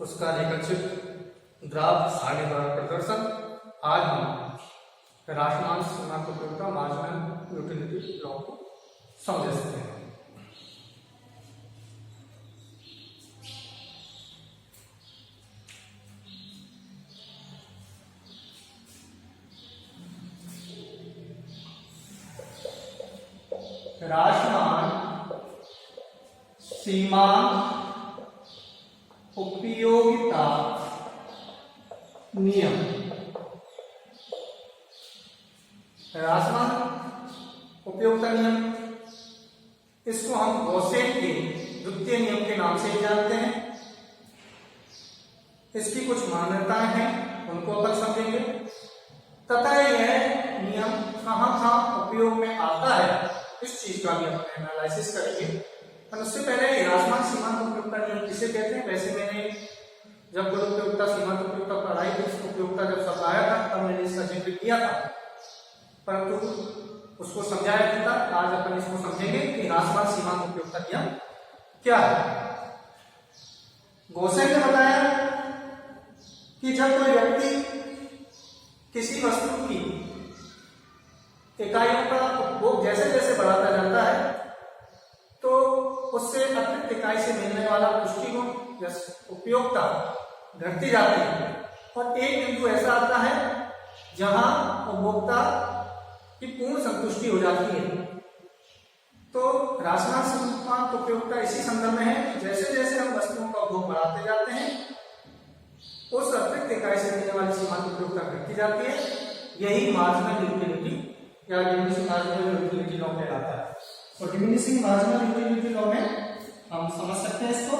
उसका रेखाचित्र ड्राफ्ट आगे द्वारा प्रदर्शन। आज हम राशमान सीमांत उपयोगिता मार्जिनल यूटिलिटी लॉ को समझते हैं। राशमान सीमांत उपयोगिता नियम। राशमान उपयोगिता नियम, इसको हम गॉसेन के द्वितीय नियम के नाम से जानते हैं। इसकी कुछ मान्यताएं हैं, उनको अपन समझेंगे तथा यह नियम कहां उपयोग में आता है, इस चीज का भी अपन एनालिसिस करेंगे। पर उससे पहले राशमान सीमांत उपयोगिता नियम किसे कहते हैं, वैसे मैंने जब गुण उपयोगिता सीमांत उपयोगिता पढ़ाई थी, उसको उपयोगिता जब सब आया था तब मैंने इसका जिक्र किया था, परंतु उसको समझाया नहीं था। आज अपन इसको समझेंगे कि राशमान सीमांत उपयोगिता नियम क्या है। गॉसेन ने बताया कि जब कोई व्यक्ति किसी वस्तु की इकाइयों का उपभोग जैसे जैसे बढ़ाता जाता है तो उससे अतिरिक्त इकाई से मिलने वाला पुष्टिगुण या उपयोगिता घटती जाती है और एक बिंदु ऐसा आता है जहां उपभोक्ता की पूर्ण संतुष्टि हो जाती है। तो राशमान सीमांत उपयोगिता इसी संदर्भ में है कि जैसे जैसे हम वस्तुओं का उपभोग बढ़ाते जाते हैं उस अतिरिक्त इकाई से मिलने वाली सीमांत उपयोगिता घटती जाती है। यही मार्जिनल यूटिलिटी या डिमिनिशिंग मार्जिनल यूटिलिटी लॉ कहलाता है। और डिमिनिशिंग मार्जिनल यूटिलिटी लॉ में हम समझ सकते हैं इसको।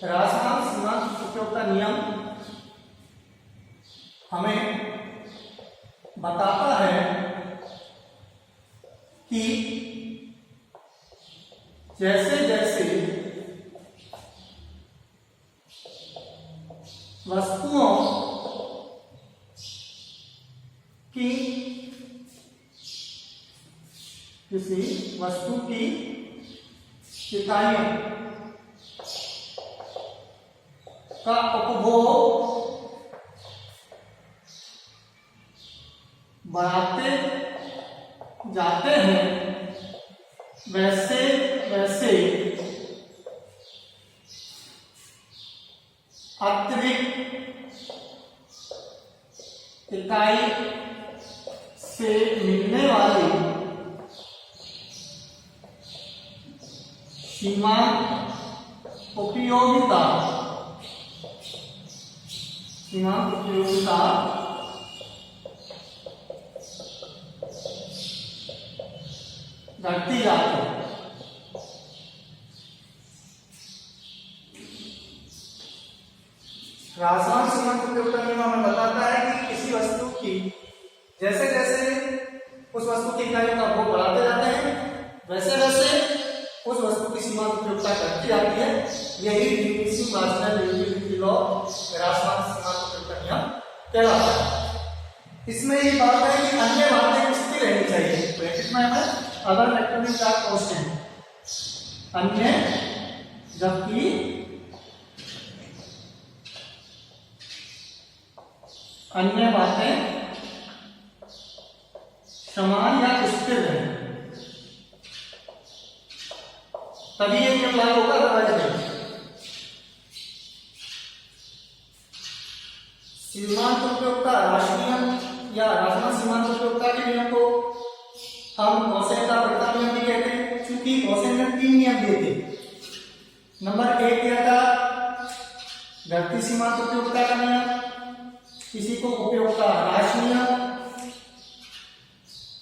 राशमान सीमांत उपयोगिता नियम हमें बताता है कि जैसे जैसे वस्तुओं की किसी वस्तु की इकाइयों का उपभोग बढ़ाते जाते हैं वैसे वैसे अतिरिक्त इकाई से मिलने वाली सीमांत उपयोगिता घटती जाती है। राशमान सीमांत उपयोगिता नियम हमें बताता है कि किसी वस्तु की जैसे जैसे उस वस्तु की इकाइयों का उपभोग बढ़ाते जाते हैं वैसे वैसे उस वस्तु की सीमांत उपयोगिता घटती जाती है। यही डिमिनिशिंग मार्जिनल यूटिलिटी लॉ राशमान सीमांत उपयोगिता नियम कहलाता है। इसमें ये बात है कि अन्य बातें स्थिर रहनी चाहिए। ब्रैकेट में है अदर फैक्टर्स आर कांस्टेंट, अन्य जबकि अन्य बातें समान या स्थिर है तभी ये नियम लागू होगा, अदरवाइज नहीं। सीमांत उपयोगिता राशनियम या राशमान सीमांत उपयोगिता के नियम को हम गॉसेन का प्रथम नियम भी कहते हैं, क्योंकि गॉसेन ने 3 नियम दिए थे। नंबर 1 दिया था घटती सीमांत उपयोगिता का नियम, इसी को उपयोगिता ह्रास नियम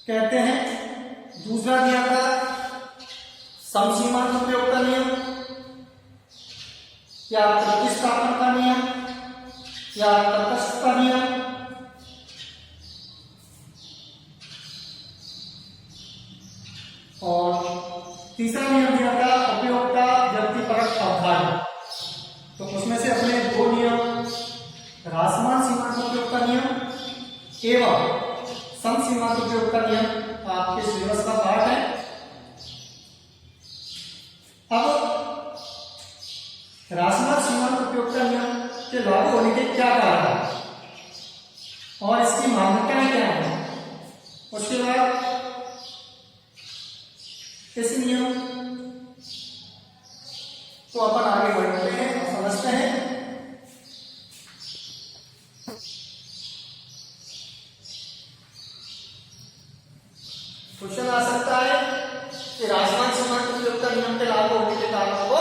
कहते हैं। दूसरा दिया था समसीमांत उपयोगिता नियम या प्रतिस्थापन का नियम या तटस्थ का नियम। और तीसरा नियम दिया था उपयोगिता व्यक्तिपरक अवधारणा। तो उसमें से अपने 2 नियम राशमान सीमांत उपयोगिता नियम एवं समसीमांत उपयोगिता नियम आपके सिलेबस का इस नियम को अपन आगे बढ़ते हैं और समझते हैं। क्वेश्चन आ सकता है कि राजमान सीमांत उपयोगिता नियम के लागू होने के कारणों को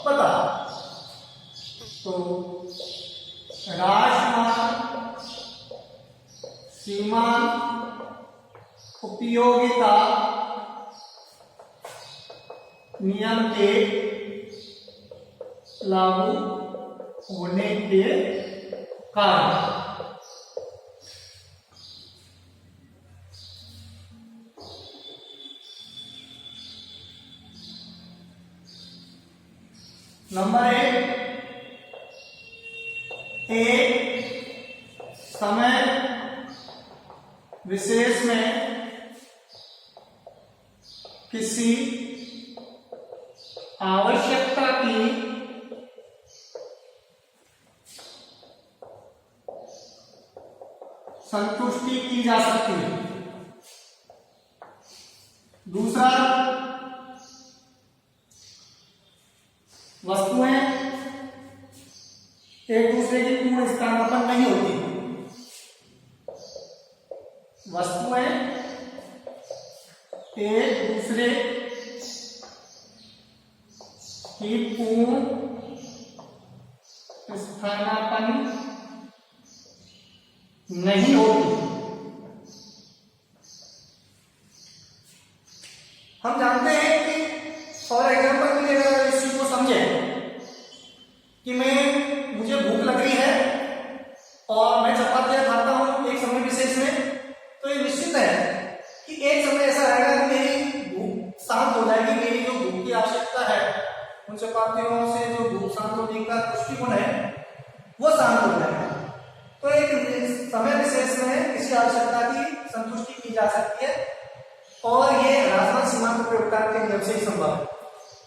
बता। तो राजमान सीमांत उपयोगिता नियम के लागू होने के कारण नंबर एक समय विशेष में किसी आवश्यकता की संतुष्टि की जा सकती है। दूसरा, वस्तुएं एक दूसरे की पूर्ण स्थानापन्न नहीं होती। वस्तुएं एक दूसरे की पूर्ण स्थानापन्न नहीं होती। हम जानते हैं कि फॉर एग्जाम्पल के लिए अगर इस चीज को समझे कि मुझे भूख लग रही है और मैं चपातियां खाता हूं एक समय विशेष में, तो ये निश्चित है कि एक समय ऐसा आएगा कि मेरी भूख शांत हो जाएगी। मेरी जो भूख की आवश्यकता है, उन चपातियों से जो भूख शांत होने का दृष्टिकोण है वो शांत हो जाएगा। तो एक समय विशेष में किसी आवश्यकता की संतुष्टि की जा सकती है और ये राजमान सीमांत उपयोगिता के नियम से ही संभव है।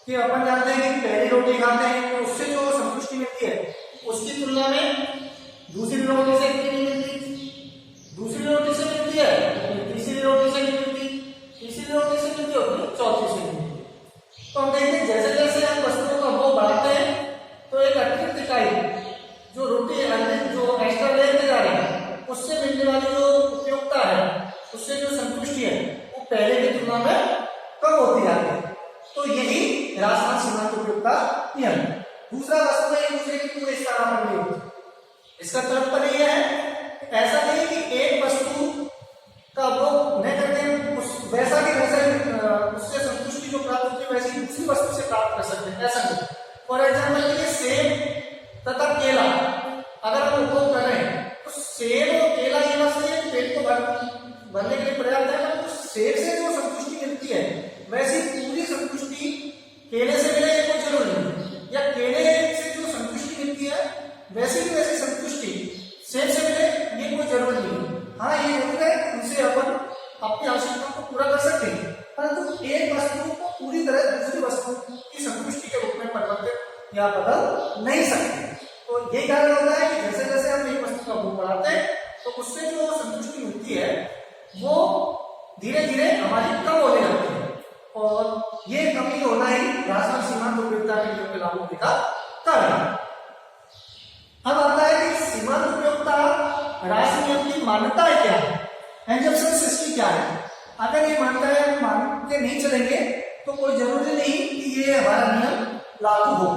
कि अपन जानते हैं कि पहली रोटी खाते हैं तो उससे जो संतुष्टि मिलती है उसकी तुलना में दूसरी रोटी से कितनी नहीं मिलती, दूसरी रोटी से मिलती है, तीसरी रोटी से नहीं मिलती, तीसरी रोटी से मिलती है, चौथी से नहीं मिलती। तो हम देखते हैं जैसे जैसे हम वस्तुओं का भोग बढ़ाते हैं तो एक अतिरिक्त इकाई जो रोटी जो एक्स्ट्रा लेते जा रहे हैं उससे मिलने वाली जो उपयोगिता है, उससे जो संतुष्टि है वो पहले की तुलना में कम होती जाती है। तो यही राजमान सीमांत उपयोगिता नियम। दूसरा, वस्तु एक दूसरे की पूर्ण स्थानापन्न नहीं होती। इसका तात्पर्य यह है ऐसा नहीं कि एक वस्तु का उपभोग न करके वैसा की वैसा उससे संतुष्टि जो प्राप्त होती है वैसी दूसरी वस्तु से प्राप्त कर सकते हैं, ऐसा नहीं। फॉर एग्जाम्पल के लिए सेब तथा केला अगर हम उपभोग कर रहे हैं तो सेब और केला ये वस्तु पेट को भरने के लिए पर्याप्त है, तो सेब से जो संतुष्टि मिलती है वैसी पूरी संतुष्टि केले से मिले ये कोई जरूरी नहीं, या केले से जो संतुष्टि मिलती है वैसी की वैसी संतुष्टि सेब से मिले ये कोई जरूरी नहीं। हाँ, ये जरूर है उनसे अपन अपनी आवश्यकताओं को पूरा कर सकते हैं, परंतु एक वस्तु को पूरी तरह दूसरी वस्तु की संतुष्टि के रूप में परिवर्तित या बदल नहीं सकते। तो यही कारण होता है कि जैसे जैसे हम एक वस्तु का भोग बढ़ाते हैं तो उससे जो संतुष्टि मिलती है वो धीरे धीरे हमारी कम होने लगती है और ये कमी होना ही राजमान सीमांत उपयोगिता के नियम के लागू होने का कारण। अब आता है कि सीमांत उपयोगिता राशि नियम की मान्यताएं क्या है, एग्जम्पशंस इसकी क्या है। अगर ये मान्यताएं मान के नहीं चलेंगे तो कोई जरूरी नहीं कि ये हमारा नियम लागू हो।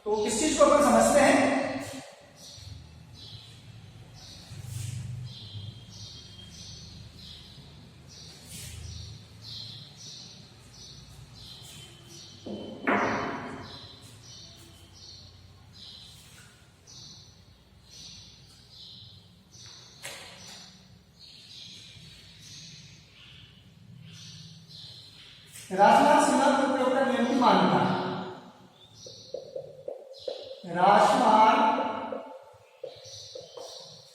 तो इस चीज को अपन समझते हैं। राजमान सीमांत उपयोगिता नियम की मान्यता। राजमान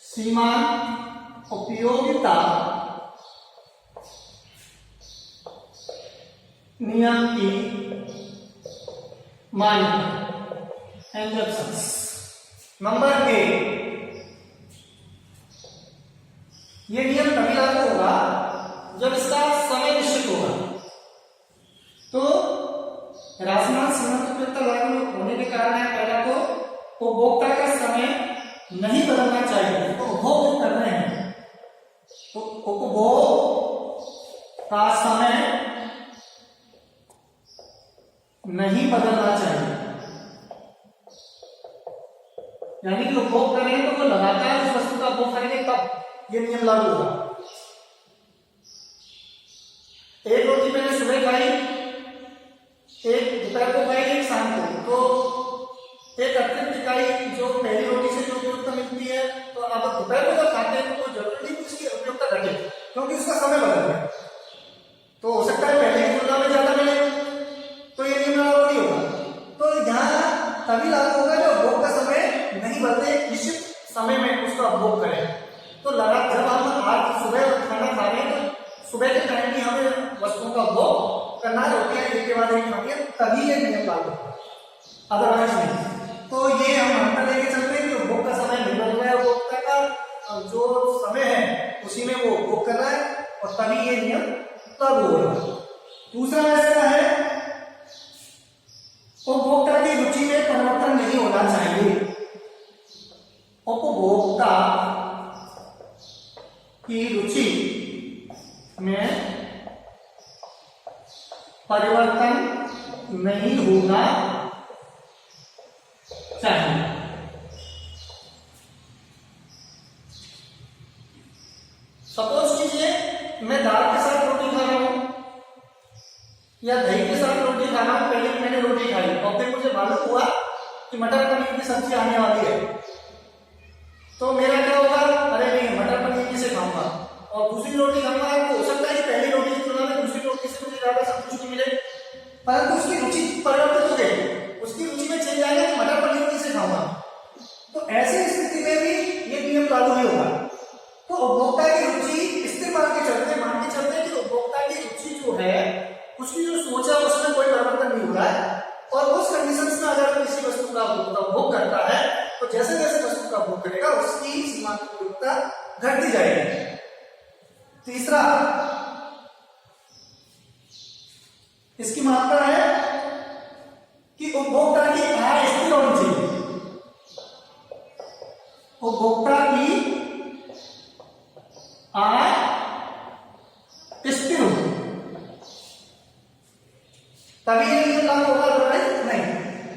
सीमांत उपयोगिता नियम की मान्यता, एग्जम्पशंस। नंबर ए, ये नियम तभी लागू होगा जब इसका समय निश्चित होगा। नहीं बदलना चाहिए। तो उपभोग कर रहे हैं तो उपभोग का समय नहीं बदलना चाहिए, यानी कि उपभोग करें तो वो लगातार उस वस्तु का उपभोग करेंगे तब ये नियम लागू होगा। एक रोटी मैंने सुबह खाई, एक दोपहर को खाई, एक शाम को, तो एक अतिरिक्त इकाई जो पहली रोटी से जो उपयोगिता मिलती है, तो अब दोपहर को जब खाते हैं तो जरूरी नहीं कि उसकी उपयोगिता घटे, क्योंकि उसका समय बदल गया। तो हो सकता है पहले की तुलना में ज्यादा मिले, तो ये नियम लागू नहीं होगा। तो यहाँ तभी लागू होगा जब उपभोग का समय नहीं बदले, निश्चित समय में उसका उपभोग करें। तो लगातार जब हम आज सुबह खाना खा रहे हैं तो सुबह के टाइम भी हमें वस्तुओं का उपभोग करना, रोटियां एक के बाद एक खानी है, तभी ये नियम लागू होगा, अदरवाइज नहीं। तो ये हम मानता लेके चलते हैं कि उपभोग का समय नहीं बदल रहा है, उपभोक्ता का जो समय है उसी में वो उपभोग कर रहा है और तभी ये नियम लागू हो रहा है। दूसरा ऐसा है, उपभोक्ता की रुचि में परिवर्तन नहीं होना चाहिए। उपभोक्ता की रुचि में परिवर्तन नहीं होना चाहिए। सपोज कीजिए मैं दाल के साथ रोटी खा रहा हूं या दही के साथ रोटी खा रहा हूं, पहले मैंने रोटी खाई और फिर मुझे मालूम हुआ कि मटर पनीर की सब्जी आने वाली है, तो मेरा क्या होगा, अरे नहीं मटर पनीर किसे खाऊंगा और दूसरी रोटी खाऊंगा। तो हो सकता है कि पहली रोटी की तुलना में दूसरी रोटी से मुझे ज्यादा संतुष्टि मिले, परंतु उसकी रुचि परिवर्तित हो गई, उसकी रुचि में चेंज आएगा कि मटर पनीर किसे खाऊंगा। तो ऐसी स्थिति में भी ये नियम लागू नहीं होगा। तो उपभोक्ता की रुचि स्थिर मान के चलते कि उपभोक्ता की रुचि जो है उसकी जो सोच है उसमें कोई परिवर्तन नहीं हो रहा है, और उस कंडीशंस में अगर किसी वस्तु का उपभोग करता है तो जैसे जैसे वस्तु का उपभोग करेगा उसकी सीमांत उपयोगिता घटती जाएगी। तीसरा, इसकी मात्रा है कि उपभोक्ता की आय स्थिर होनी चाहिए। उपभोक्ता की आय स्थिर हो तभी ये नियम लागू होगा, अदरवाइज नहीं।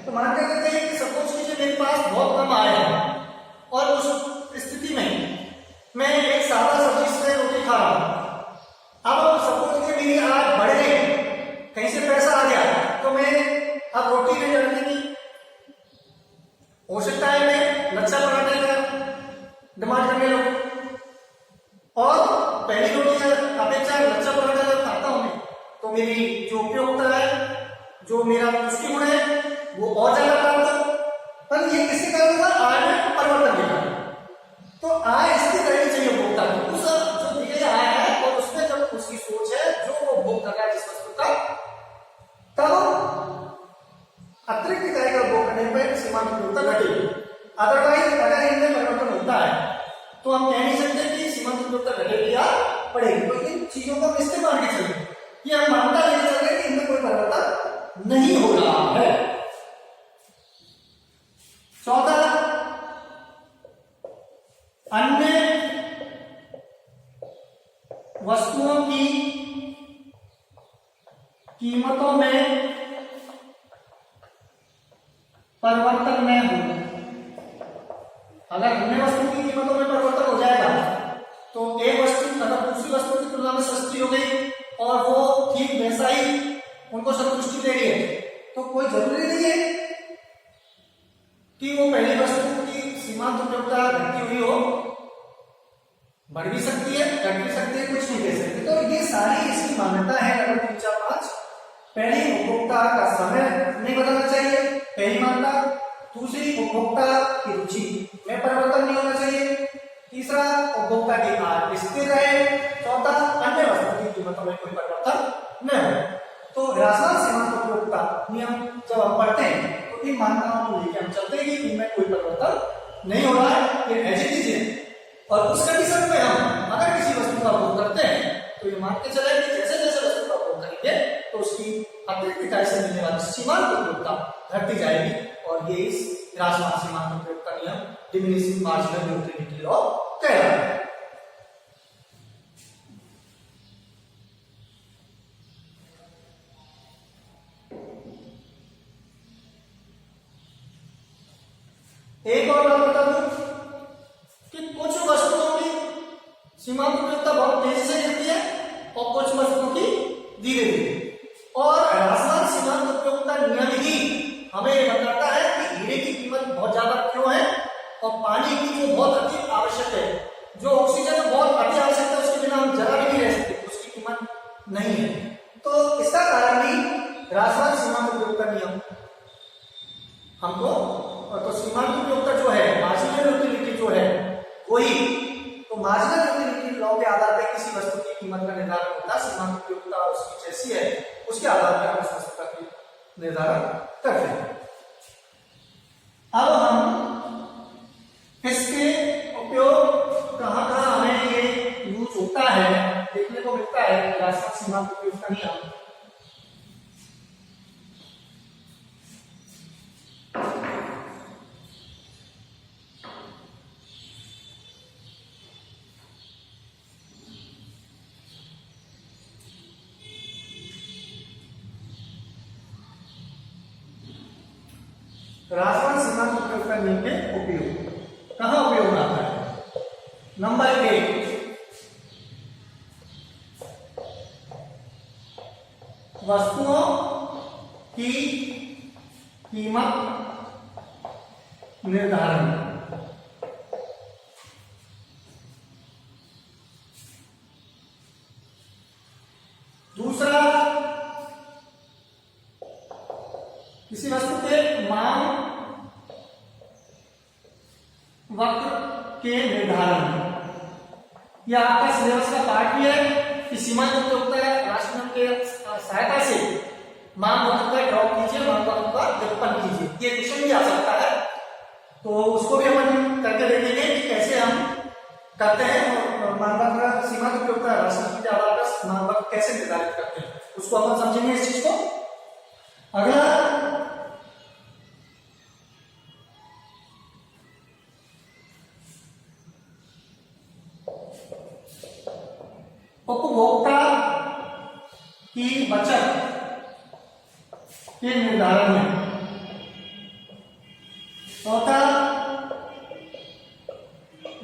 तो मान के चलते हैं कि सपोज कीजिए मेरे पास बहुत कम आय है और उस स्थिति में मैं एक सादा सब्जी से रोटी खा रहा हूं। अब सपोज कि मेरी आय बढ़ गई, कहीं से पैसा आ गया, तो मैं अब रोटी नहीं रखने की, हो सकता है मैं लच्छा पराठे का डिमांड करने लगूं, और पहली रोटी अपेक्षा लच्छा पराठा जब खाता हूं मैं, तो मेरी जो उपयोगिता है, जो मेरा पुष्टिगुण है वो और ज्यादा प्राप्त हो। पर ये किसके कारण होगा, आय में परिवर्तन के कारण। तो आय स्थिर रहनी चाहिए उपभोक्ता की, उस जो दी गई आय है और उसमें जब उसकी सोच है जो वो उपभोग कर रहा है जिस वस्तु का, तब अतिरिक्त इकाई का उपभोग करने पर सीमांत उपयोगिता घटेगी। अदरवाइज अगर इनमें परिवर्तन होता है तो हम कह नहीं सकते कि सीमांत उपयोगिता घटेगी या बढ़ेगी। तो इन चीजों को हम इससे मान के चलें कि हम मानता लेके चल रहे हैं कि इनमें कोई परिवर्तन नहीं हो रहा है। चौथा, अन्य वस्तुओं की कीमतों में परिवर्तन न हो। अगर अन्य वस्तु की कीमतों में परिवर्तन हो जाएगा तो एक वस्तु अगर दूसरी वस्तु की तुलना में सस्ती हो गई और वो ठीक वैसा ही उनको संतुष्टि दे रही है, तो कोई जरूरी नहीं है कि वो पहली वस्तु की सीमांत उपयोगिता घटती हुई हो, बढ़ भी सकती है, घट भी सकती है, कुछ नहीं कह सकते। तो ये सारी इसकी मान्यता है नंबर 3, 4, 5। पहली, उपभोक्ता का समय नहीं बदलना चाहिए, पहली मान्यता। दूसरी, उपभोक्ता की रुचि में परिवर्तन नहीं होना चाहिए। तीसरा, उपभोक्ता की आय स्थिर रहे। चौथा, अन्य वस्तु की कीमतों में कोई परिवर्तन न हो। तो राशनल सीमांत उपयोगिता नियम जब हम पढ़ते हैं तो इन मान्यताओं को लेकर हम चलते हैं कि इनमें कोई परिवर्तन नहीं हो रहा है, ये एज इट इज है। और उस कंडीशन में हम अगर किसी वस्तु का उपभोग करते हैं तो ये मान के चले कि जैसे जैसे वस्तु का उपभोग करेंगे तो उसकी अतिरिक्त इकाई से मिलने वाली सीमांत उपयोगिता घटती जाएगी, और ये इस राशनल सीमांत उपयोगिता नियम डिमिनिशिंग मार्जिनल यूटिलिटी लॉ कहलाता है। एक और बात बता दूं कि कुछ वस्तुओं की सीमांत उपयोगिता बहुत तेजी से गिरती है और कुछ वस्तुओं की धीरे धीरे, और ह्रासमान सीमांत उपयोगिता नियम ही हमें ये बताता है कि हीरे की कीमत बहुत ज्यादा क्यों है और पानी की जो बहुत अति आवश्यक है, जो ऑक्सीजन बहुत अति आवश्यक है, उसके बिना हम जरा भी नहीं रह सकते, उसकी कीमत नहीं है। तो इसका कारण भी ह्रासमान सीमांत उपयोगिता नियम हमको, तो सीमांत उपयोगिता जो है, मार्जिनल यूटिलिटी जो है वही, तो मार्जिनल यूटिलिटी लॉ के आधार पर किसी वस्तु की कीमत का निर्धारण होता है। सीमांत उपयोगिता उसकी जैसी है उसके आधार पर हम उस वस्तु का निर्धारण करते हैं। अब हम इसके उपयोग कहाँ कहाँ हमें ये यूज होता है देखने को मिलता है। ह्रासमान सीमांत उपयोगिता नियम ह्रासमान सीमांत उपयोगिता नियम के उपयोग कहाँ उपयोग में आता है। नंबर 1, वस्तुओं की कीमत निर्धारण। दूसरा, किसी वस्तु के मांग वक्र के निर्धारण। यह आपका सिलेबस का पार्ट भी है कि सीमांत उपयोगिता राशियों के सहायता से मांग वक्र का ड्रॉ कीजिए, मांग वक्र का व्युत्पन्न कीजिए। ये क्वेश्चन भी आ सकता है, तो उसको भी हम करके देखेंगे कि कैसे हम करते हैं और मांग वक्र सीमांत उपयोगिता राशियों के आधार पर मांग वक्र कैसे निर्धारित करते हैं, उसको अपन समझेंगे इस चीज को। अगला, उपभोक्ता की बचत के निर्धारण में। चौथा,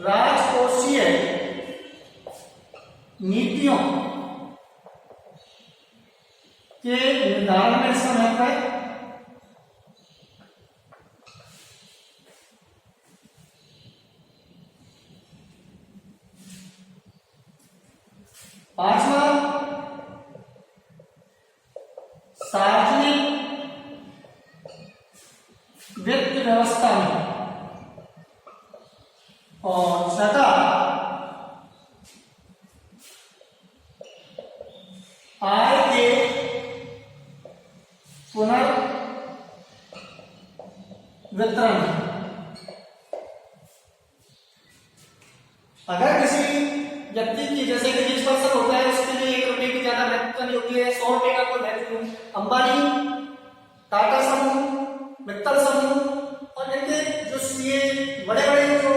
राजकोषीय नीतियों के निर्धारण में इसका महत्व है। पांचवा, सार्वजनिक वित्त व्यवस्था में। और छठा, आय के पुनर्वितरण। अगर किसी व्यक्ति की, जैसे कि रिच पर्सन होता है, उसके लिए 1 रुपए की ज्यादा महत्वता नहीं होती है, 100 रुपए का कोई महत्व नहीं। अंबानी, टाटा समूह, मित्तल समूह और इनके जो सीए बड़े बड़े जो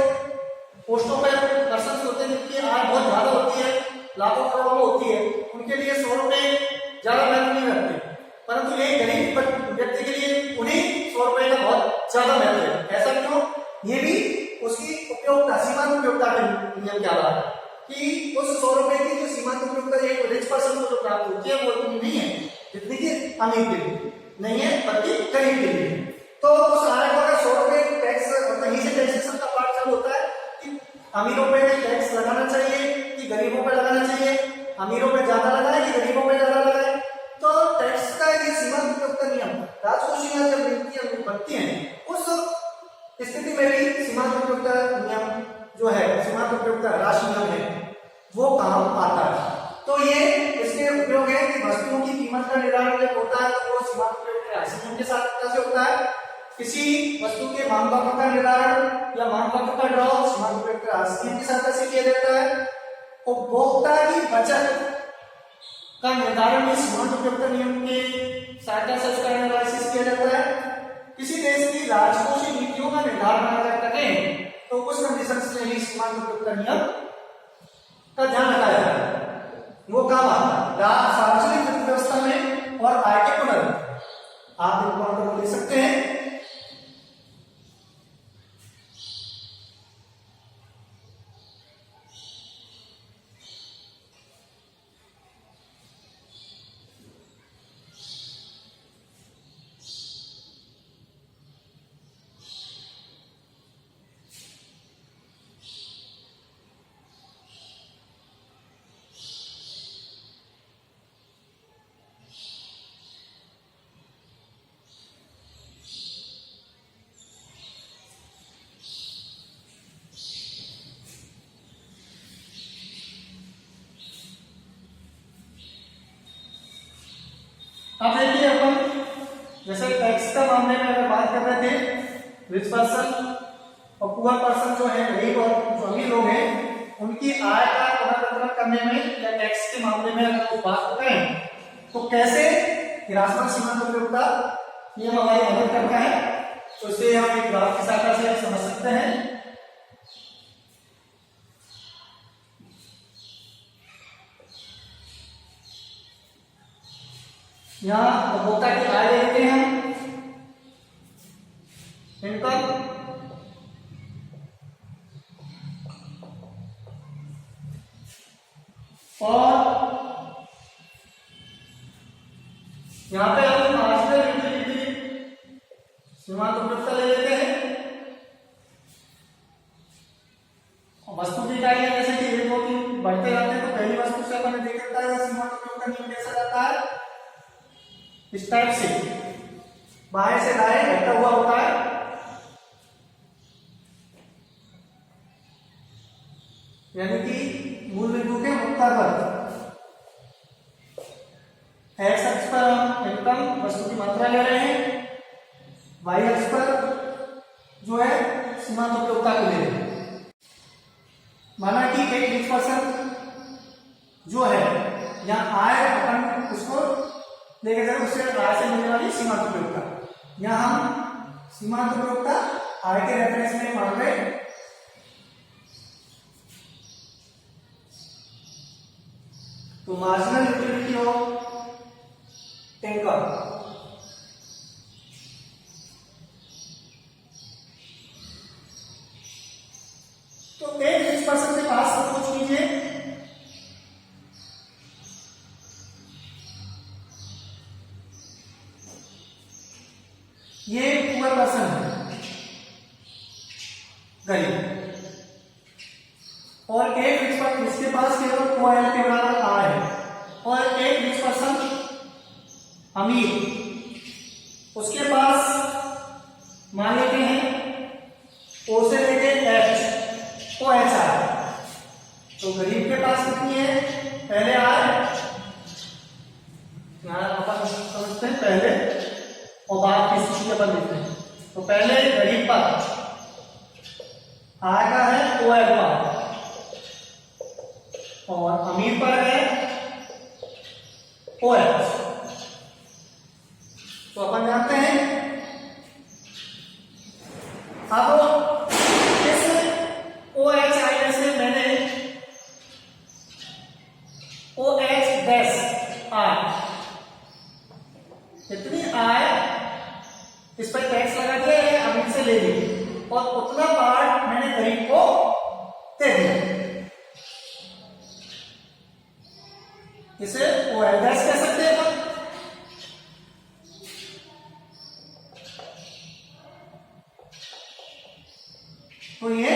पोस्टों पर पर्सन होते हैं जिनकी आय बहुत ज्यादा होती है, लाखों करोड़ों में होती है, उनके लिए 100 रुपए ज्यादा महत्व नहीं रखते, परंतु एक गरीब व्यक्ति के लिए उन्हें 100 रुपए का बहुत ज्यादा महत्व है। ऐसा क्यों? ये भी उसकी उपयोगिता, सीमांत उपयोगिता के नियम के आधार पर, कि उस 100 रुपए की जो सीमांत उपयोगिता एक रिच पर्सन को जो प्राप्त होती है वो इतनी नहीं है जितनी कि अमीर के लिए नहीं है, बल्कि गरीब के लिए। तो उस आय को अगर 100 रुपए टैक्स, कहीं से टैक्सेशन का पार्ट चालू होता है कि अमीरों पे टैक्स लगाना चाहिए कि गरीबों पे लगाना चाहिए, अमीरों पे ज्यादा लगाए कि गरीबों पे ज्यादा लगाए। तो टैक्स का ये सीमांत उपयोगिता नियम राजकोषीय जब नीतियां बनती हैं उस स्थिति में भी सीमांत उपयोगिता नियम जो है, सीमांत उपयोगिता राशि नियम है, वो काम आता है। तो ये इसके उपयोग है कि वस्तुओं की कीमत का निर्धारण जब होता है तो वो सीमांत उपयोगिता राशि नियम के साथ कैसे होता है। किसी वस्तु के मांग वक्र का निर्धारण या मांग वक्र का ड्रॉ सीमांत उपयोगिता राशि नियम के साथ कैसे किया जाता है। उपभोक्ता की बचत का निर्धारण भी सीमांत उपयोगिता नियम की सहायता से उसका एनालिसिस किया जाता है। किसी देश की राजकोषीय नीतियों का निर्धारण अगर करें तो उस कंडीशन में ही सीमांत उपयोगिता नियम का ध्यान रखा जाता है, वो काम आता है सार्वजनिक वित्त व्यवस्था में और आय के पुनर्वितरण। आप इनको अंदर ले सकते हैं। अब देखिए अपन जैसे टैक्स का मामले में अगर बात कर रहे थे, रिच पर्सन और पुअर पर्सन जो है, गरीब और जो अमीर लोग हैं, उनकी आय का पुनर्वितरण करने में या टैक्स के मामले में अगर वो बात करें तो कैसे राष्ट्रीय सीमांत उपयोगिता नियम हमारी मदद करता है, तो इसे हम एक ग्राफ की सहायता से समझ सकते हैं। यहाँ उपभोक्ता की आय लेते हैं हम, इनकम, और यहाँ पे हम मार्जिनल यूटिलिटी सीमांत उपयोगिता ले लेते हैं। वस्तु की इकाई है, जैसे कि 1 2 3 बढ़ते जाते हैं, तो पहली वस्तु से अपन देख सकता है सीमांत उपयोगिता नियम कैसा जाता है, इस टाइप से बाएं से दाएं घटता हुआ होता है। यानी कि मूल बिंदु के उत्तर पर एक्स अक्ष पर हम इनकम वस्तु की मात्रा ले रहे हैं, वाई अक्ष पर जो है सीमांत उपयोगिता को ले रहे हैं। माना कि एक रिच पर्सन जो है यहाँ आय अपन उसको लेके जाए, उससे आय से मिलने वाली सीमांत उपयोगिता, यहाँ हम सीमांत उपयोगिता आय के रेफरेंस में मान रहे हैं। तो मार्जिनल यूटिलिटी ऑफ इनकम, तो एक रिच पर्सन के पास सपोज कीजिए ये पुअर पर्सन है, गरीब, और एक रिच पर्सन जिसके पास केवल कोएल के बराबर आय है, और एक रिच पर्सन अमीर, उसके पास मान लेते हैं ओ से लेके एच, ओ एच आय। तो गरीब के पास कितनी है, पहले आय, यहां अपन समझते हैं पहले और बाद की स्थिति अपन देखते हैं। तो पहले गरीब पर आय का है ओ एच पर, और अमीर पर है ओ एच। तो अपन जानते हैं अब इस ओ एच आई में से मैंने ओ एच डैश आय, इतनी आय इस पर टैक्स लगा दिया है, अमीर से ले ली, और उतना पार्ट मैंने गरीब को दे दिया, इसे ओ एच डैश कह सकते हैं अपन। तो ये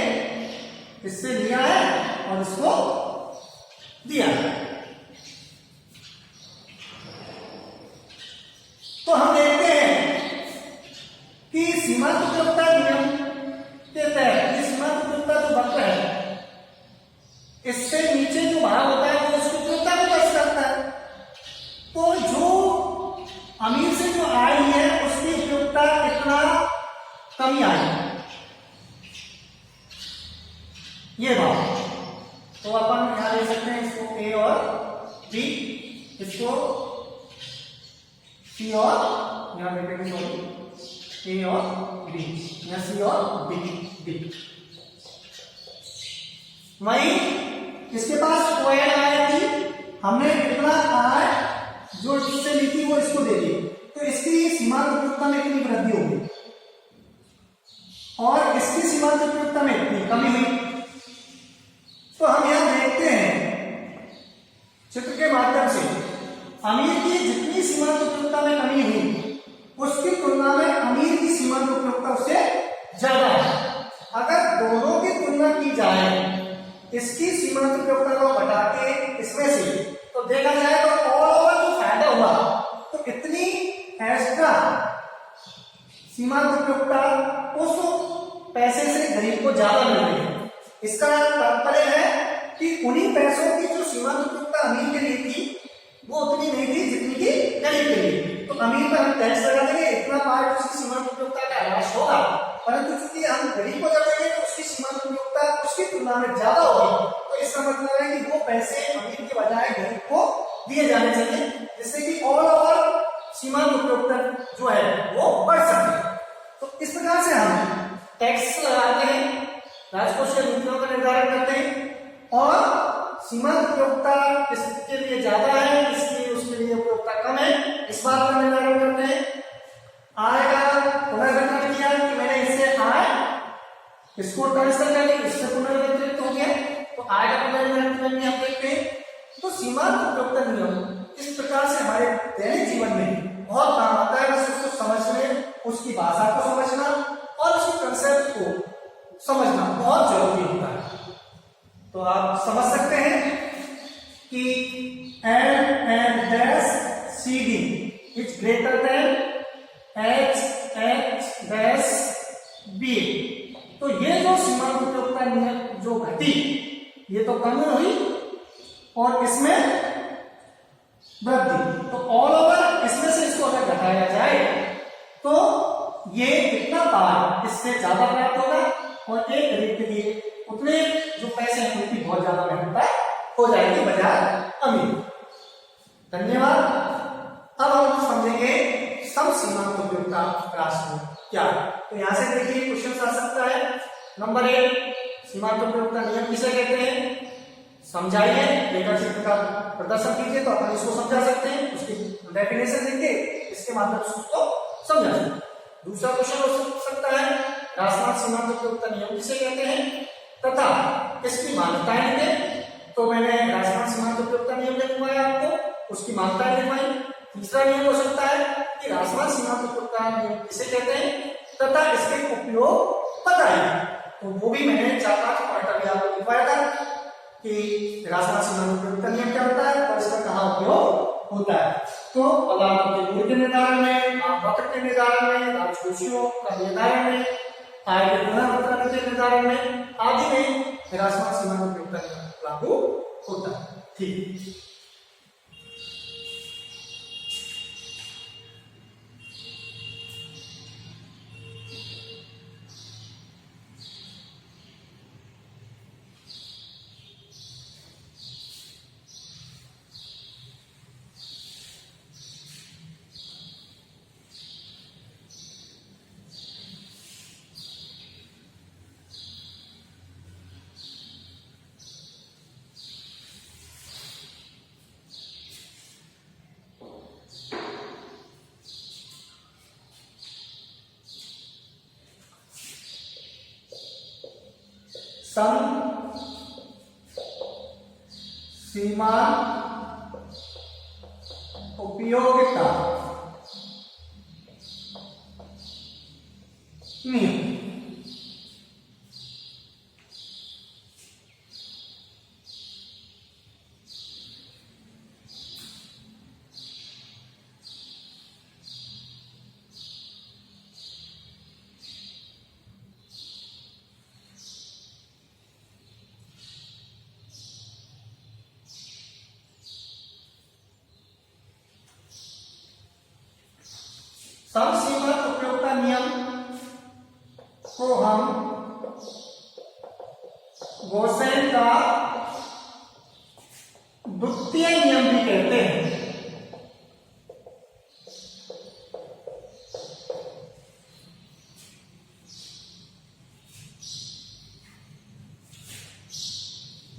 इससे लिया है और इसको दिया है। तो हम देखते हैं कि सीमांत उपयोगिता नियम के तहत ये सीमांत उपयोगिता जो वक्र है, इससे नीचे जो भाग होता है वो उसकी उपयोगिता को दर्ज करता है। तो जो अमीर से जो आय है उसकी उपयोगिता कितना कमी आई, ये बात। तो अपन यहां ले सकते हैं इसको ए और बी, इसको सी और यहां देखेंगे सॉरी ए और बी, या सी और बी, डी। वहीं इसके पास कोई आय थी, हमने कितना आय जो इससे ली थी वो इसको दे दी, तो इसकी सीमांत उपयोगिता में कितनी वृद्धि होगी और इसकी सीमांत उपयोगिता में कितनी कमी हुई। तो हम यहां देखते हैं चित्र के माध्यम से अमीर की जितनी सीमांत उपयोगिता में कमी हुई उसकी तुलना में अमीर की सीमांत उपयोगिता उससे ज्यादा है। अगर दोनों की तुलना की जाए इसकी सीमांत उपयोगिता को घटा के इसमें से, तो देखा जाए तो ऑल ओवर जो फायदा हुआ तो कितनी एक्स्ट्रा सीमांत उपयोगिता उस पैसे से गरीब को ज्यादा मिल रही है। इसका तात्पर्य है कि उन्हीं पैसों की जो सीमांत उपयोगिता अमीर के लिए थी वो उतनी नहीं थी जितनी की गरीब के लिए। तो अमीर पर हम टैक्स लगा देंगे, इतना पार्ट उसकी सीमांत उपयोगिता का ह्रास होगा, परंतु चूंकि हम गरीब को जब देंगे तो उसकी सीमांत उपयोगिता उसकी तुलना में ज्यादा होगी। तो इसका मतलब है कि वो पैसे अमीर के बजाय गरीब को दिए जाने चाहिए, जिससे कि ऑल ओवर सीमांत उपयोगिता जो है वो बढ़ सके। तो इस प्रकार से हम टैक्स लगाते हैं, राजकोषीय नीतियों का निर्धारण करते हैं और सीमांत उपयोगिता इसके लिए ज्यादा है इसलिए उसके लिए उपयोगिता कम है, इस बात का निर्धारण करते हैं। आय का पुनर्गठन किया कि मैंने इससे आय इसको ट्रांसफर कर दी, इससे पुनर्गठित हो गया, तो आय का पुनर्गठन में हम देखते हैं। तो सीमांत उपयोगिता नियम इस प्रकार से हमारे दैनिक जीवन में बहुत काम आता है। बस उसको समझने, उसकी भाषा को समझना और उसके कंसेप्ट को समझना बहुत जरूरी होता है। तो आप समझ सकते हैं कि M N dash C D is greater than H H dash B. तो ये जो सीमांत उपयोगिता नियम जो घटी ये तो कम हुई और इसमें वृद्धि। तो ऑल ओवर इसमें से इसको अगर घटाया जाए तो ये कितना पार इससे ज्यादा प्राप्त होगा और एक गरीब के लिए उतने जो पैसे हैं उनकी बहुत ज्यादा मेहनत हो जाएगी बजाय अमीर। धन्यवाद। अब हम समझेंगे सम सीमांत उपयोगिता राशि क्या है। तो यहां से देखिए क्वेश्चन आ सकता है। नंबर 1, सीमांत उपयोगिता नियम किसे कहते हैं, समझाइए, रेखा चित्र का प्रदर्शन कीजिए तो अपन इसको समझा सकते हैं, उसकी डेफिनेशन देंगे, इसके माध्यम से उसको समझा सकते हैं। दूसरा क्वेश्चन हो सकता है राष्ट्रीय सीमांत उपयोगिता नियम किसे कहते हैं तथा इसकी मान्यताएं लिखें। तो मैंने राष्ट्रीय सीमांत उपयोगिता नियम लिखवाया आपको, उसकी मान्यताएं लिखवाई। तीसरा नियम हो सकता है कि राष्ट्रीय सीमांत उपयोगिता नियम किसे कहते हैं तथा इसके उपयोग बताइए। तो वो भी मैंने 4-5 पॉइंट अभी आपको लिखवाया था कि राष्ट्रीय सीमांत उपयोगिता नियम क्या होता है और इसका कहाँ उपयोग होता है। तो अदालतों के मूल्य के निर्धारण में, वक्र के निर्धारण में, राजकोषियों का निर्धारण में, आय के पुनर्वितरण के निर्धारण में आदि में राष्ट्रीय सीमांत उपयोगिता नियम लागू होता है। ठीक, सम सीमांत उपयोगिता नियम। सम सीमांत उपयोगिता नियम को हम गोसेन का द्वितीय नियम भी कहते हैं।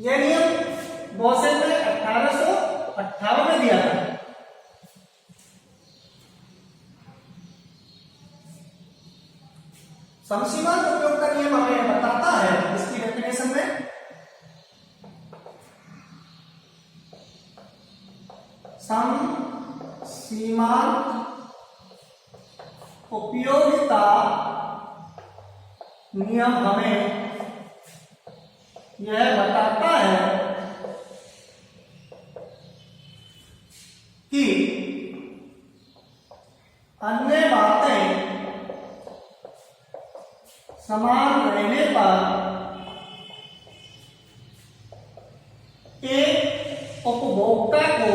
यह नियम बोसेल ने 1858 में दिया था। समसीमांत उपयोग का नियम हमें बताता है इसकी डेफिनेशन में समसीमांत उपयोगिता नियम हमें यह बताता है कि अन्य बातें समान रहने पर एक उपभोक्ता को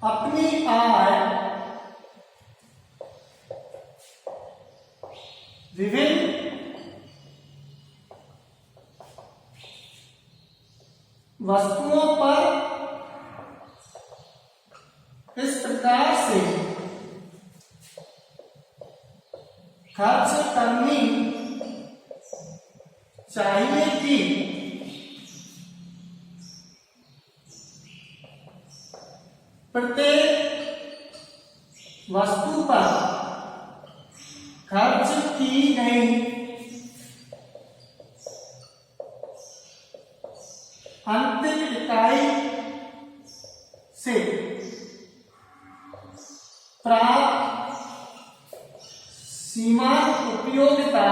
अपनी आय विभिन्न वस्तुओं पर इस प्रकार से खर्च करनी चाहिए कि प्रत्येक वस्तु पर खर्च की गई अंतिम इकाई से प्राप्त सीमांत उपयोगिता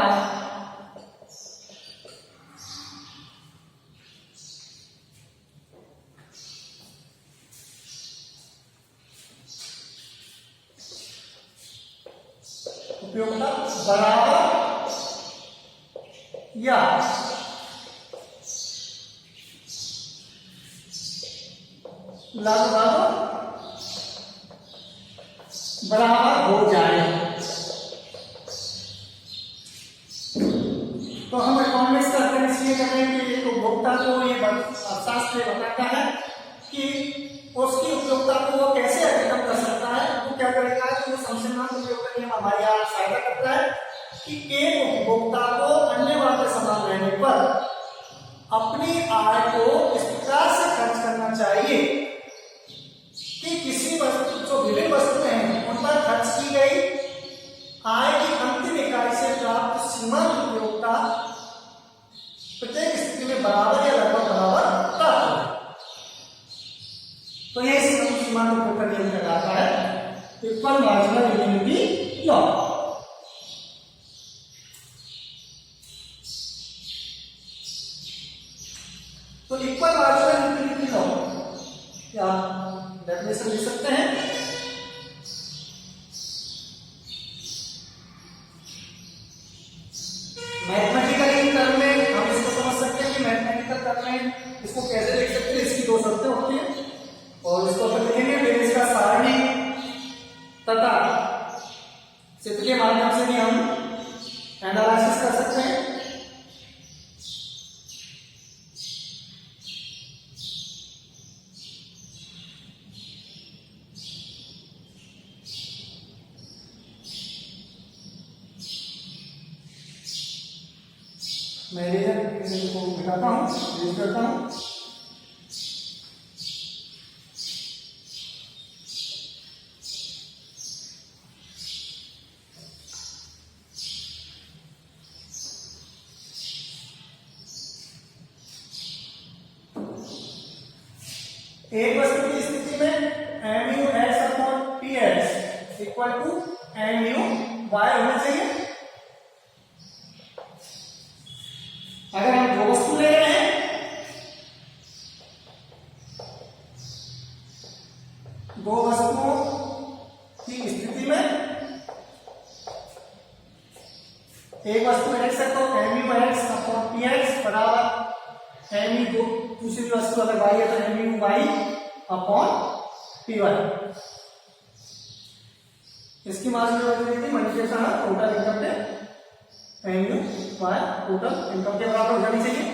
बराबर या लगभग बराबर हो जाए। तो हम इकोनॉमिक्स का अध्ययन इसलिए कर रहे हैं कि एक उपभोक्ता को ये अर्थशास्त्र बताता है कि उसकी उपयोगिता को वो कैसे अधिकतम कर सकता है। वो क्या करेगा कि वो समसीमांत उपयोग का नियम हमारे यहाँ सहायता करता है कि एक उपभोक्ता को अन्य बातें समान रहने पर अपनी आय को इस प्रकार से खर्च करना चाहिए कि किसी वस्तु जो विभिन्न वस्तुएं हैं उन पर खर्च की गई आय की अंतिम इकाई से प्राप्त सीमांत उपयोगिता प्रत्येक स्थिति में बराबर या लगभग बराबर प्राप्त हो। तो यह सीमांत उपयोग का नियम कहलाता है इक्वल मार्जिनल यूटिलिटी लॉ। तो इक्वल मार्जिनल यूटिलिटी लॉ क्या डेफिनेशन लिख सकते हैं। मैथमेटिकल टर्म में हम इसको समझ सकते हैं कि मैथमेटिकल टर्म में इसको कैसे लिख सकते हैं। इसकी दो शर्तें होती हैं और इसको अपन लिखेंगे बेस का सारणी तथा चित्र के माध्यम से भी हम एनालिसिस कर सकते हैं। मैं इसको मिटाता हूँ, यूज करता हूँ। एक वस्तु की स्थिति में MU(x)/PX इक्वल टू MU(y) होना चाहिए। अगर हम दो वस्तु ले रहे हैं दो वस्तुओं की स्थिति में एक वस्तु x है तो MU(x)/PX बराबर MU दूसरी वस्तु अगर y है तो MU(y)/PY। इसकी मार्जिनल मल्टीप्लिकेशन टोटल इनकम पे MU(y) टोटल इनकम के बराबर हो जानी चाहिए।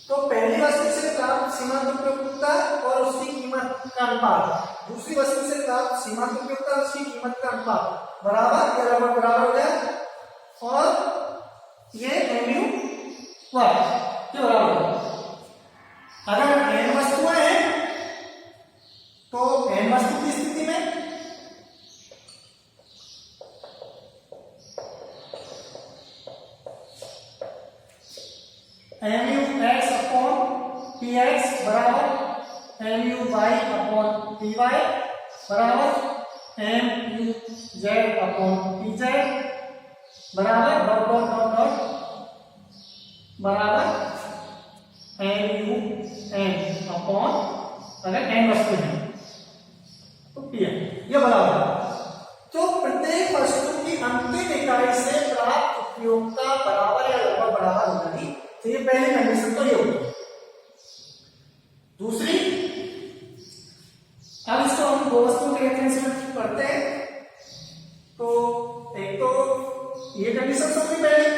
तो पहली वस्तु से प्राप्त सीमांत उपयोगिता और उसकी कीमत का अनुपात दूसरी वस्तु से प्राप्त सीमांत उपयोगिता और उसकी कीमत का अनुपात बराबर या लगभग बराबर हो जाए और ये mu y के बराबर होगा। अगर n वस्तुएं हैं तो n वस्तु की स्थिति में mu x अपॉन px बराबर mu y अपॉन py बराबर mu z अपॉन pz बराबर डॉट डॉट डॉट डॉट बराबर mu n अपॉन अगर n वस्तु है तो pn ये बराबर। तो प्रत्येक वस्तु की अंतिम इकाई से प्राप्त उपयोगिता बराबर या लगभग बराबर होना ही तो ये पहली कंडीशन तो ये होगी। दूसरी, अब इसको हम दो वस्तुओं के रेफरेंस में करते हैं। तो एक तो ये कंडीशन होगी पहले,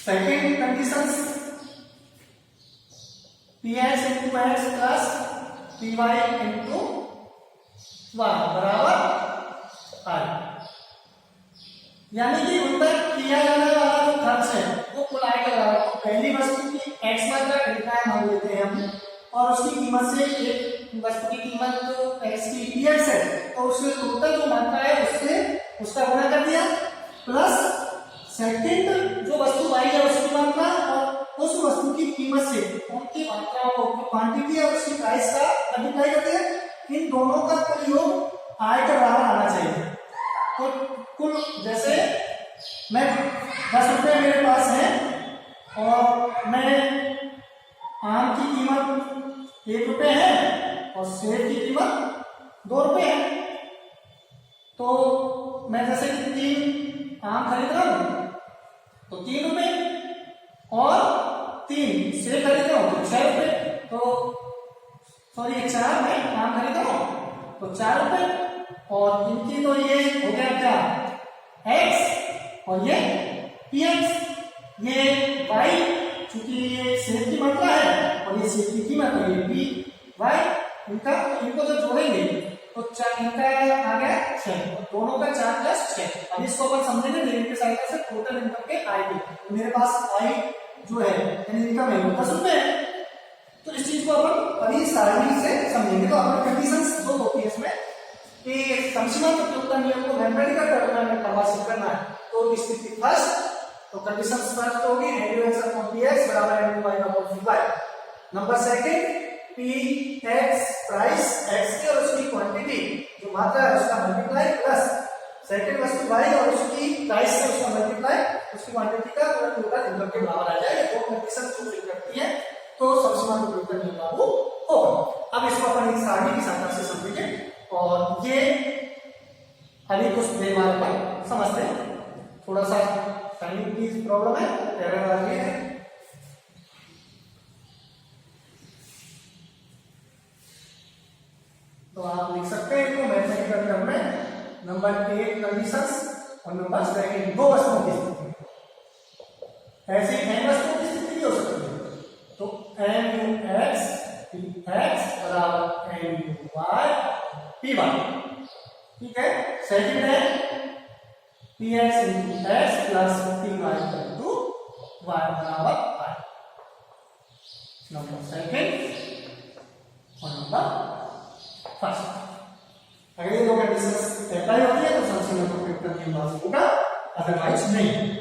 second condition px into x plus py into y बराबर r, यानी कि उन पर किया जाने वाला जो खर्च है वो कुल आय के बराबर। तो पहली वस्तु की x मात्रा खरीदना मान लेते हैं हम, और उसकी कीमत से एक वस्तु की कीमत जो x की px है तो उसके टोटल जो मात्रा है उससे उसका गुणा कर दिया, प्लस सेकंड जो वस्तु y है उसकी मात्रा और उस वस्तु की कीमत से उनकी मात्रा को क्वांटिटी है उसकी प्राइस का मल्टीप्लाई करते हैं। इन दोनों का कुल योग आय के बराबर आना चाहिए। तो कुल जैसे मैं 10 रुपये मेरे पास है और मैं आम की कीमत 1 रुपये है और सेब की कीमत 2 रुपये है, तो मैं जैसे कि 3 आम खरीद रहा हूं तो 3 रुपये और 3 सेब खरीद रहा हूं तो 6 रुपये, तो सॉरी 4 मैं आम खरीद रहा हूं तो 4 रुपये, और इनकी तो ये हो गया क्या x और ये px, ये y चूंकि ये सेब की मात्रा है और ये सेब की कीमत है ये py, इनको जो जोड़ेंगे तो इनका आ गया 6, दोनों का 4 + 6। अब इसको अपन समझेंगे डेरिवेटिव साइड से टोटल इनकम के आय की। तो मेरे पास आय जो है यानी इनकम है वो 10 रुपये है, तो इस चीज को अपन अभी सारणी से समझेंगे। तो अपन कंडीशंस दो होती है इसमें कि समसीमांत उपयोगिता नियम को मैथमेटिकल टर्म में परिभाषित करना है। तो स्थिति फर्स्ट, तो कंडीशन फर्स्ट होगी x अपॉन px बराबर y upon py। Number second px price x की और उसकी क्वांटिटी जो मात्रा है उसका मल्टीप्लाई प्लस सेकंड वस्तु y और उसकी प्राइस से उसका मल्टीप्लाई उसकी क्वांटिटी का टोटल इनकम के बराबर आ जाएगा। दो कंडीशन फुलफिल करती है तो समसीमांत उपयोगिता नियम लागू होगा। अब इसको अपन एक सारणी की सहायता से समझेंगे और ये अभी कुछ देर बाद अपन समझते हैं। थोड़ा सा टाइम की प्रॉब्लम है, एरर आ रही है। तो आप लिख सकते हैं तो मैथमेटिकल टर्म में नंबर 1 कंडीशंस और नंबर 2 दो वस्तुओं की स्थिति, ऐसे n वस्तुओं की स्थिति भी हो सकती है। तो mu(x) px बराबर mu(y) py, ठीक है। सेकंड है px into x plus py into y बराबर y, नंबर सेकंड और नंबर फर्स्ट। अगर ये दो कंडीशंस अप्लाई होती है तो समसीमांत उपयोगिता नियम लागू होगा, अदरवाइज नहीं।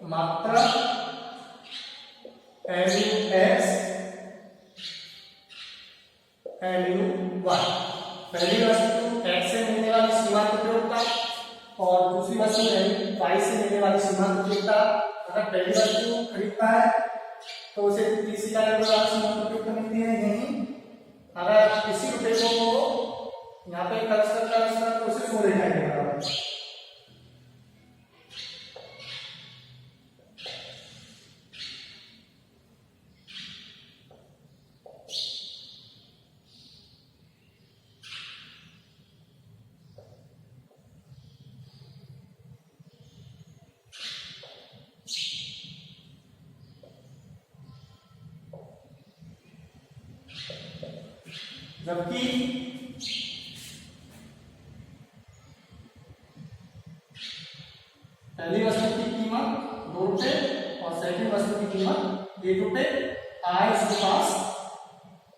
मात्रा mu(x) mu(y), पहली वस्तु x से मिलने वाली सीमांत उपयोगिता और दूसरी वस्तु y से मिलने वाली सीमांत उपयोगिता। अगर पहली वस्तु खरीदता है तो उसे 30 इकाई के बराबर सीमांत उपयोगिता मिलती है। यही अगर इसी रुपये को यहाँ पे खर्च करता है तो उसे 16 इकाई के बराबर। जबकि पहली वस्तु की कीमत 2 रुपए और सेकंड वस्तु की कीमत 1 रुपए, आय उसके पास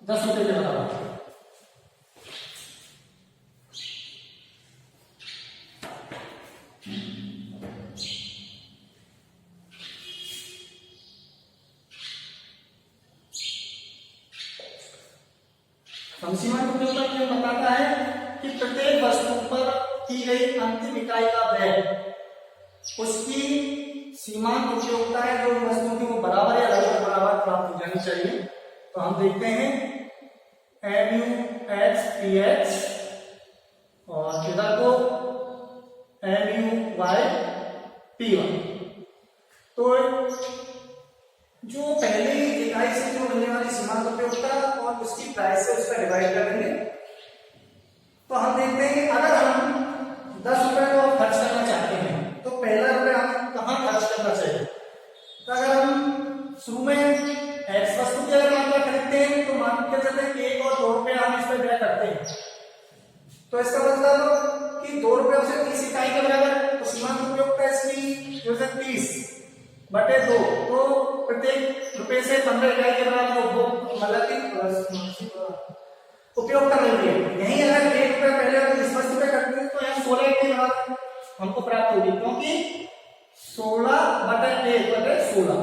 10 रुपए के बराबर। सीमांत उपयोगिता नियम बताता है कि प्रत्येक वस्तु पर की गई अंतिम इकाई का व्यय उसकी सीमांत उपयोगिता है जो वस्तु की वो बराबर या लगभग बराबर प्राप्त हो जानी चाहिए। तो हम देखते हैं MUX और इधर को MUY तो जो पहले इकाई से जो मिलने वाली सीमांत उपयोगिता और उसकी प्राइस से उसका डिवाइड करेंगे तो हम देखते हैं अगर हम 10 रुपए को खर्च करना चाहते हैं तो पहला रुपया हमें कहाँ खर्च करना चाहिए। तो अगर हम शुरू में एक्स वस्तु की अगर मात्रा खरीदते हैं तो मान के चलते हैं कि 1 और 2 रुपए हम इस पर व्यय करते हैं तो इसका मतलब कि 2 रुपये से 30 इकाई के बराबर। तो सीमांत उपयोगिता इसकी जो है 30 बटे 2 तो प्रत्येक रुपए से 15 इकाई के बराबर मतलब उपयोगिता मिलती है। यही अगर 1 रुपया पहले अगर इस वस्तु पे करते हैं तो यहाँ 16 के बराबर हमको प्राप्त होगी क्योंकि 16 बटे 1 बटे 16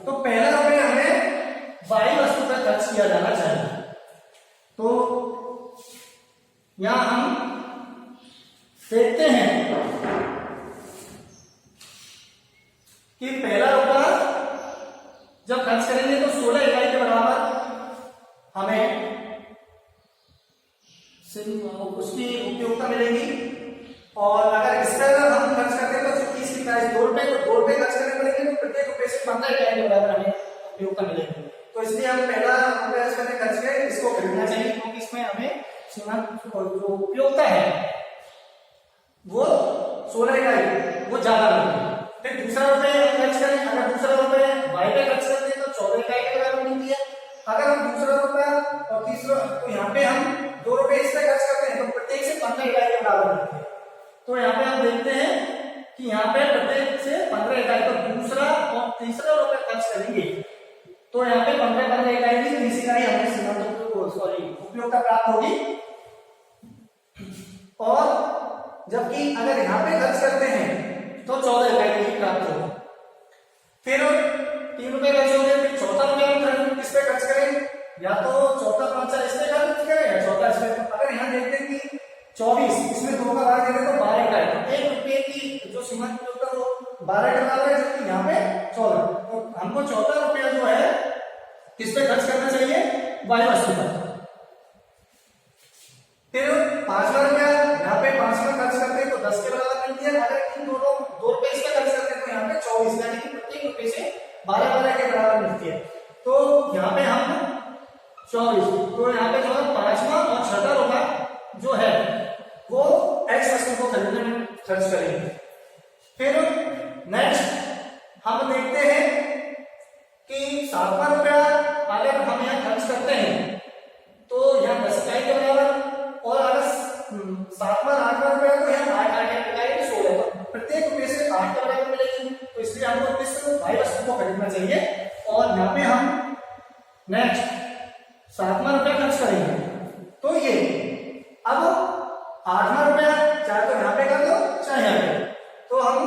तो पहला रुपया हमें बाई वस्तु पर खर्च किया जाना चाहिए। तो यहां हम देखते हैं कि पहला रुपया जब खर्च करेंगे तो 16 इकाई के बराबर हमें उसकी उपयोगिता मिलेगी और अगर इस पर हम खर्च करते हैं तो 30 की प्राइस 2 रुपए तो 2 रुपए खर्च करने पड़ेंगे तो प्रत्येक रुपए से 15 इकाई के बराबर हमें उपयोगिता मिलेगी। तो इसलिए हम पहला रुपया इसमें खर्च करें इसको खरीदना चाहिए क्योंकि इसमें हमें सीमांत जो उपयोगिता है वो 16 इकाई वो ज्यादा मिलेगी। फिर दूसरा रुपये हम खर्च करें अगर दूसरा रुपये बाई पे खर्च करते हैं तो 14 इकाई के बराबर मिलती है। अगर हम दूसरा रुपया और तीसरा तो यहाँ पे हम 2 रुपये इस पे खर्च करते हैं तो प्रत्येक से 15 इकाई के बराबर मिलती है। तो यहाँ पे हम देखते हैं कि यहाँ पे प्रत्येक से 15 इकाई तो दूसरा और तीसरा रुपया खर्च करेंगे तो यहाँ पे 15 इकाई की 30 इकाई हमें सीमांत उपयोगिता प्राप्त होगी। और जबकि अगर यहाँ पे खर्च करते हैं तो 14 इकाई की प्राप्त होगी। फिर 3 रुपए खर्च होंगे फिर चौथा रुपया हम किस पे खर्च करें या तो चौथा पांचा इस पे खर्च करें या चौथा इस पे। अगर यहाँ देखते हैं कि 24 इसमें 2 का भाग देंगे तो 12 इकाई तो 1 रुपये की जो सीमांत उपयोगिता वो 12 के बराबर है जबकि यहाँ पे 14 तो हमको चौथा रुपया जो है किस पे खर्च करना चाहिए बाई वस्तु पर। फिर 5वां रुपया यहाँ पे 5वां खर्च करते हैं तो 10 के बराबर मिलती है। अगर इन दोनों 2 रुपए इस पे खर्च करते हैं तो यहाँ पे 24 यानी कि प्रत्येक रुपए से 12 के बराबर मिलती है। तो यहाँ पे हम 24 तो यहाँ पे जो है 5वां और 6वां रुपया जो है वो एक्स वस्तु को खरीदने में खर्च करेंगे। फिर नेक्स्ट हम देखते हैं कि 7वां रुपया अगर हम यहाँ खर्च करते हैं तो यहाँ 10 इकाई के बराबर और अगर 7वां 8वां रुपया तो यहाँ 8 इकाई 16 तो प्रत्येक रुपये से 8 के बराबर मिलेगी। तो इसलिए हमको इस बाई वस्तु को खरीदना चाहिए और यहाँ पे हम नेक्स्ट 7वां रुपया खर्च करेंगे तो ये अब 8वां रुपया चाहे तो यहाँ पे कर दो चाहे यहाँ पे। तो हम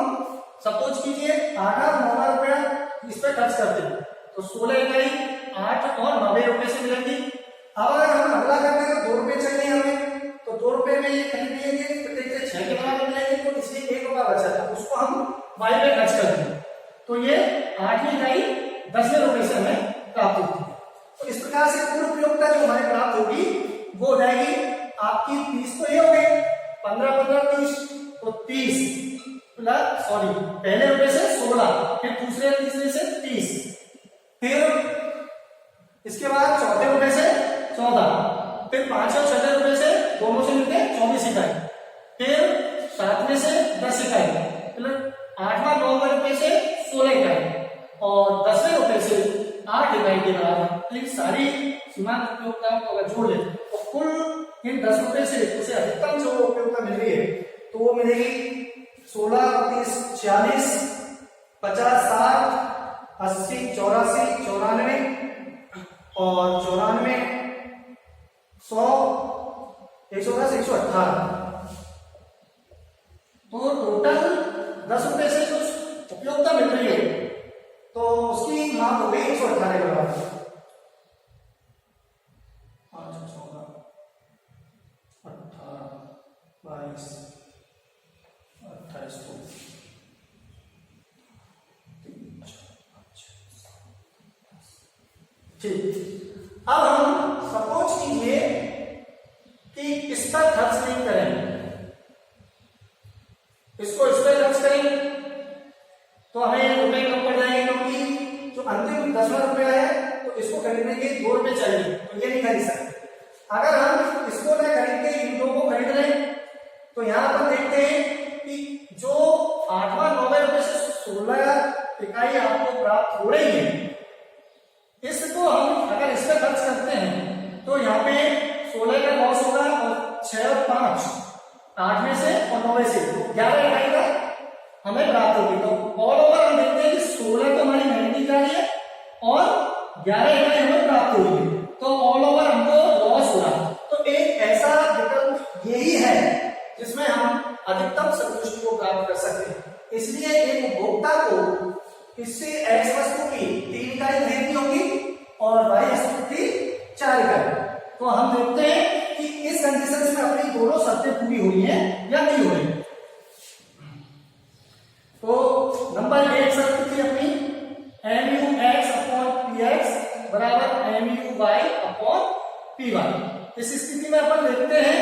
सपोज कीजिए 8 और 9वां रुपया इस पे खर्च करते हैं तो 16 इकाई 8 और 90 रुपए से मिलेंगी। अब अगर हम अगला करते हैं तो 2 रुपए चाहिए हमें तो 2 रुपए में ये खरीद लेंगे प्रत्येक से 6 के बराबर मिलेंगे तो इसलिए 1 रुपया बचा था उसको हम बाई पे खर्च कर देंगे तो ये 8वीं इकाई 10वें रुपए से हमें प्राप्त सॉरी पहले रुपए से 16, फिर दूसरे तीसरे से 30, फिर इसके बाद चौथे रुपए से 14, फिर पांचवें और छठे रुपए से दोनों से मिलके 24 इकाई, फिर सातवें से 10 इकाई, फिर आठवां 9वें रुपए से 16 इकाई और 10वें रुपए से 8 इकाई के बराबर। इन सारी सीमांत उपयोगिताओं को अगर जोड़ ले तो कुल इन 10 रुपए से उसे अधिकतम जो उपयोगिता मिल रही है तो वो मिलेगी 16, 30, 40, 50, 60, 80, 84, 94 और 94, 100, 110, 118। तो टोटल 10 रुपए से जो उपयोगिता मिल रही है तो उसकी माप हो गई 118 के बराबर। 5, 14, 18, 22, 28, 3, ठीक। अब हम सपोज कीजिए कि इस पर खर्च नहीं करें, इसको इस पर खर्च करें तो हमें रुपए कम पड़ जाएंगे, क्योंकि जो अंतिम 10वां रुपया है तो इसको खरीदने के 2 रुपए चाहिए, तो ये नहीं खरीद सकते। अगर हम इसको न खरीद के इन 2 को खरीद लें तो यहां पर देखते हैं कि जो 8वां 9वें रुपए से 16 इकाई आपको प्राप्त हो रही है, इसको हम अगर इस पर खर्च करते हैं तो यहाँ पे 16 का लॉस होगा और 6 और 5 8वें से और 9वें से 11 इकाई का हमें प्राप्त होगी। तो ऑल ओवर हम देखते हैं कि 16 तो हमारी महंगी इकाई है और 11 इकाई हमें प्राप्त होगी, तो ऑल ओवर हमको लॉस हो रहा। तो एक ऐसा विकल्प यही है जिसमें हम अधिकतम संतुष्टि को प्राप्त कर सकते हैं। इसलिए एक उपभोक्ता को इससे एक्स वस्तु की 3 इकाई खरीदनी होगी और वाई वस्तु की 4 इकाई। तो हम देखते हैं कि इस कंडीशन में अपनी दोनों शर्तें पूरी हुई हैं या नहीं हुई। तो नंबर 1 शर्त थी अपनी MUX/PX बराबर MUY/PY। इस स्थिति में अपन देखते हैं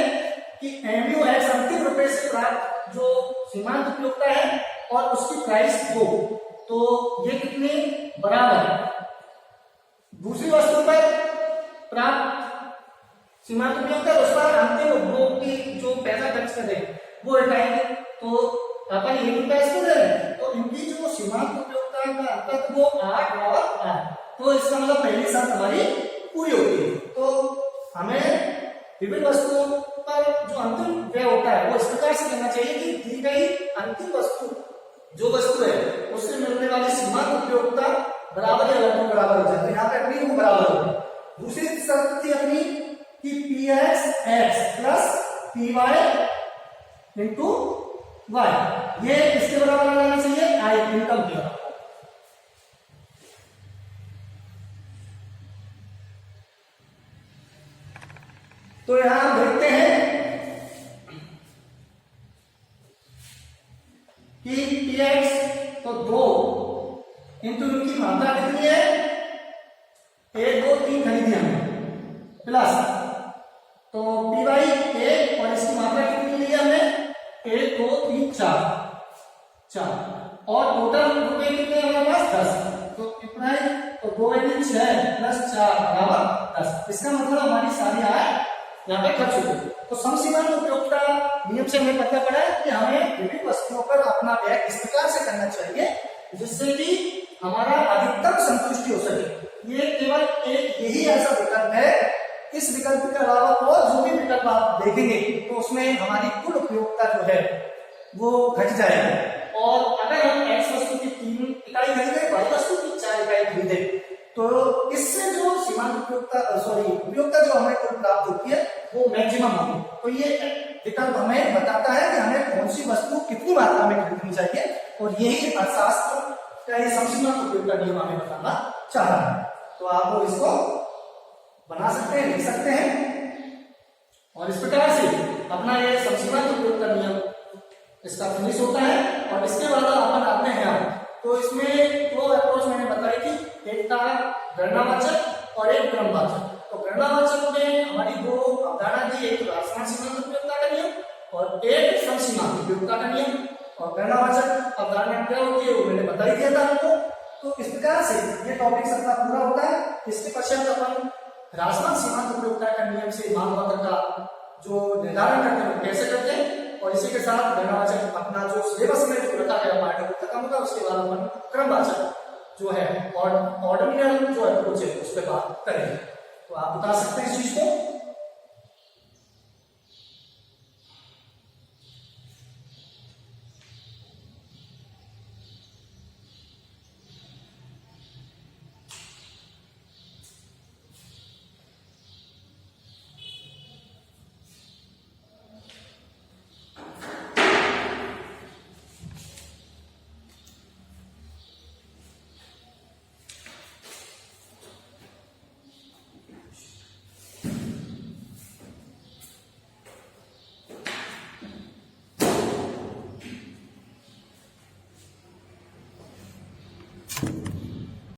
कि MUX अंतिम रुपए से प्राप्त जो सीमांत उपयोगिता है और उसकी प्राइस 2, तो ये कितने बराबर है। दूसरी वस्तु पर प्राप्त सीमांत उपयोगिता उस पर अंतिम उपभोग की जो पैसा खर्च करें वो हटाएंगे, तो अपन 1 रुपया इसको दे रहे हैं तो इनकी जो सीमांत उपयोगिता का अंतर वो 8 और 8, तो इसका मतलब पहली शर्त हमारी पूरी होती है। तो हमें विभिन्न वस्तुओं पर जो अंतिम व्यय होता है वो इस प्रकार से करना चाहिए कि दी गई अंतिम वस्तु जो वस्तु है उससे मिलने वाली सीमांत उपयोगिता बराबर या लगभग बराबर हो जाए। यहाँ पे अपनी वो बराबर होगी। दूसरी शर्त थी अपनी कि PX plus PY into Y, ये इसके बराबर लगाना चाहिए आई इनकम के बराबर। तो यहां हम देखते हैं कि PX तो 2 इंटू इनकी मात्रा कितनी है 1, 2, 3 खरीदी हमने, प्लस तो PY 1 और इसकी मात्रा कितनी ली हमने 1, 2, 3, 4 और टोटल रुपए कितने हमारे पास 10, तो कितना है तो 2 × 6 प्लस 4 बराबर 10। इसका मतलब हमारी सारी आय यहाँ पे खर्च होगी। तो समसीमांत उपयोगिता नियम से हमें पता पड़ा है कि हमें विभिन्न वस्तुओं पर अपना व्यय इस प्रकार से करना चाहिए जिससे कि हमारा अधिकतम संतुष्टि हो सके। ये केवल एक यही ऐसा विकल्प है, इस विकल्प के अलावा और जो भी विकल्प आप देखेंगे तो उसमें हमारी कुल उपयोगिता जो है वो घट जाएगी। और अगर हम एक्स वस्तु की 3 इकाई खरीदे, वाई वस्तु की 4 इकाई खरीदे तो इससे जो सीमांत उपयोगिता जो हमें कुल प्राप्त होती है वो मैक्सिमम होगी। तो ये विकल्प हमें बताता है कि हमें कौन सी वस्तु कितनी मात्रा में खरीदनी चाहिए और यही अर्थशास्त्र का ये समसीमांत उपयोगिता नियम हमें बताना चाह रहा है। तो आप इसको बना सकते हैं, लिख सकते हैं और इस प्रकार से अपना ये समसीमांत उपयोगिता नियम इसका फिनिश होता है। और इसके बाद अपन आते हैं तो इसमें 2 अप्रोच मैंने बताई थी, एक था गणनावाचक और एक क्रमवाचक। तो गणनावाचक में हमारी 2 अवधारणा थी, एक राजस्थान सीमांत उपयोगिता का नियम और एक समसीमांत उपयोगिता का नियम। और गणनावाचक अवधारणा क्या होती है वो मैंने बता ही दिया था आपको। तो इस प्रकार से ये टॉपिक अपना पूरा होता है। इसके पश्चात अपन राजमार्ग सीमांत उपयोगिता का नियम से मांग पत्र का जो निर्धारण करते हैं कैसे करते हैं, और इसी के साथ गणनावाचक अपना जो सिलेबस में जो रखा गया पाठ खत्म होगा, उसके बाद अपन क्रमवाचक जो है और ऑर्डिनल जो अप्रोच है उस पर बात करेंगे। तो आप बता सकते हैं इस चीज को।